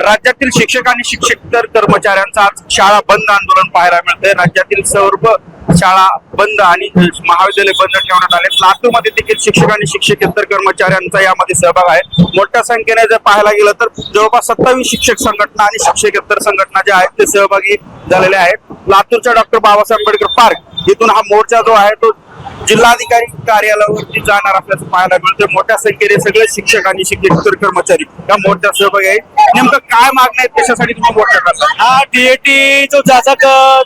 राज्यातील शिक्षक आणि शिक्षकेतर कर्मचाऱ्यांचा आज शाळा बंद आंदोलन पाहायला मिळतंय। राज्यातील सर्व शाळा बंद आणि महाविद्यालय बंद ठेवण्यात आले। लातूरमध्ये देखील शिक्षक आणि शिक्षकेतर कर्मचाऱ्यांचा यामध्ये सहभाग आहे। मोठ्या संख्येने जर पाहायला गेलं तर जवळपास 27 शिक्षक संघटना आणि शिक्षकेतर संघटना ज्या आहेत ते सहभागी झालेले आहेत। लातूरच्या डॉक्टर बाबासाहेब आंबेडकर पार्क इथून हा मोर्चा जो आहे तो जिल्हाधिकारी कार्यालयावरती जाणार असल्याचं पाहायला मिळतं। मोठ्या संख्येने सगळे शिक्षक आणि शिक्षकेतर कर्मचारी या मोर्चात सहभागी आहेत। नेमकं काय मागण्या आहेत त्याच्यासाठी तुम्ही मोर्चा करता? हा टीएटी जो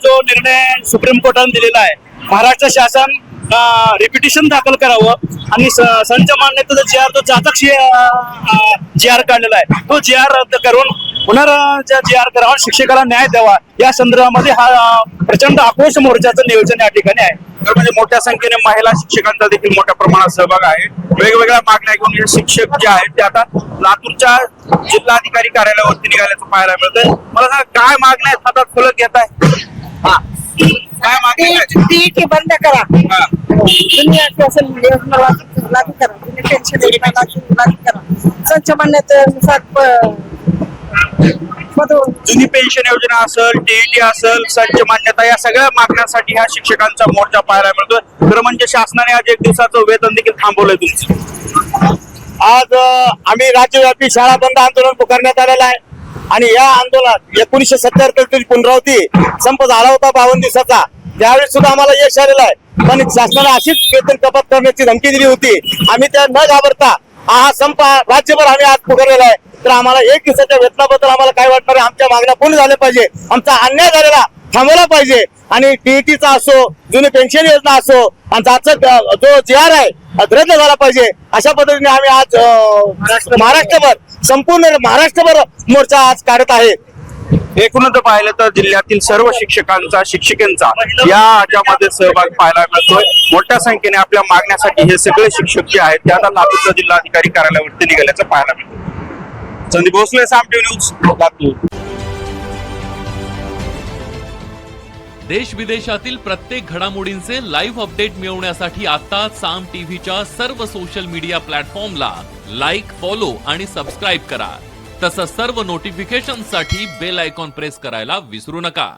जो निर्णय सुप्रीम कोर्टाने दिलेला आहे, महाराष्ट्र शासन रिपिटिशन दाखल करावं आणि संच मान्यतेचा जी आर जो जाचक जी आर काढलेला आहे तो जी आर रद्द करून पुनर्जा जी आर करावा, शिक्षकाला न्याय द्यावा या संदर्भामध्ये हा प्रचंड आक्रोश मोर्चाचं नियोजन या ठिकाणी आहे। तर म्हणजे मोठ्या संख्येने महिला शिक्षकांचा देखील मोठ्या प्रमाणात सहभाग आहे। वेगवेगळ्या मागण्या घेऊन हे शिक्षक जे आहेत ते आता लातूरच्या जिल्हाधिकारी कार्यालयावरती निघाल्याचं पाहायला मिळतंय। मला सांगा काय मागण्या आहेत, हातात फलक घेत आहे? काय मागण्या आहेत? टीईटी बंद करा, दुनिया शासन योजना लागू करा, पेन्शन योजना लागू करा, संच मान्यतेनुसार जुनी पेन्शन योजना असेल, टीईटी असेल, संच मान्यता या सगळ्या मागण्यांसाठी ह्या शिक्षकांचा मोर्चा पाहायला मिळतोय। खरं म्हणजे शासनाने आज 1 दिवसाचं वेतन देखील थांबवलंय तुमचं। आज आम्ही राज्यव्यापी शाळा बंद आंदोलन पुकारण्यात आलेलं आहे आणि या आंदोलनात 1977 पुनरावृत्ती संप झाला होता 52 दिवसाचा, त्यावेळी सुद्धा आम्हाला यश आलेलं आहे। पण शासनाने अशीच वेतन कपात करण्याची धमकी दिली होती। आम्ही त्या न घाबरता हा संप राज्यभर आम्ही आज पुकारलेला आहे। तर आम्हाला 1 दिवसाच्या वेतनाबद्दल आम्हाला काय वाटणार आहे, आमच्या मागण्या पूर्ण झाल्या पाहिजे, आमचा अन्याय झालेला थांबवला पाहिजे आणि टीईटीचा असो, जुनी पेन्शन योजना असो आणि त्याचा जो जी आर आहे रद्द झाला पाहिजे। अशा पद्धतीने आम्ही आज महाराष्ट्रभर संपूर्ण महाराष्ट्रभर मोर्चा आज काढत आहे। एकूणच पाहिलं तर जिल्ह्यातील सर्व शिक्षकांचा शिक्षिकांचा या याच्यामध्ये सहभाग पाहायला मिळतोय। मोठ्या संख्येने आपल्या मागण्यासाठी हे सगळे शिक्षक जे आहेत ते आता लातूरच्या जिल्हाधिकारी कार्यालयावरती निघाल्याचं पाहायला मिळतं। संदीप भोसले, साम टीव्ही न्यूज, लातूर। देश विदेशातील प्रत्येक घडामोडींचे लाईव्ह अपडेट मिळवण्यासाठी आता साम टीव्हीच्या सर्व सोशल मीडिया प्लॅटफॉर्मला लाईक, फॉलो आणि सबस्क्राईब करा। तसंच सर्व नोटिफिकेशनसाठी बेल आयकॉन प्रेस करायला विसरू नका।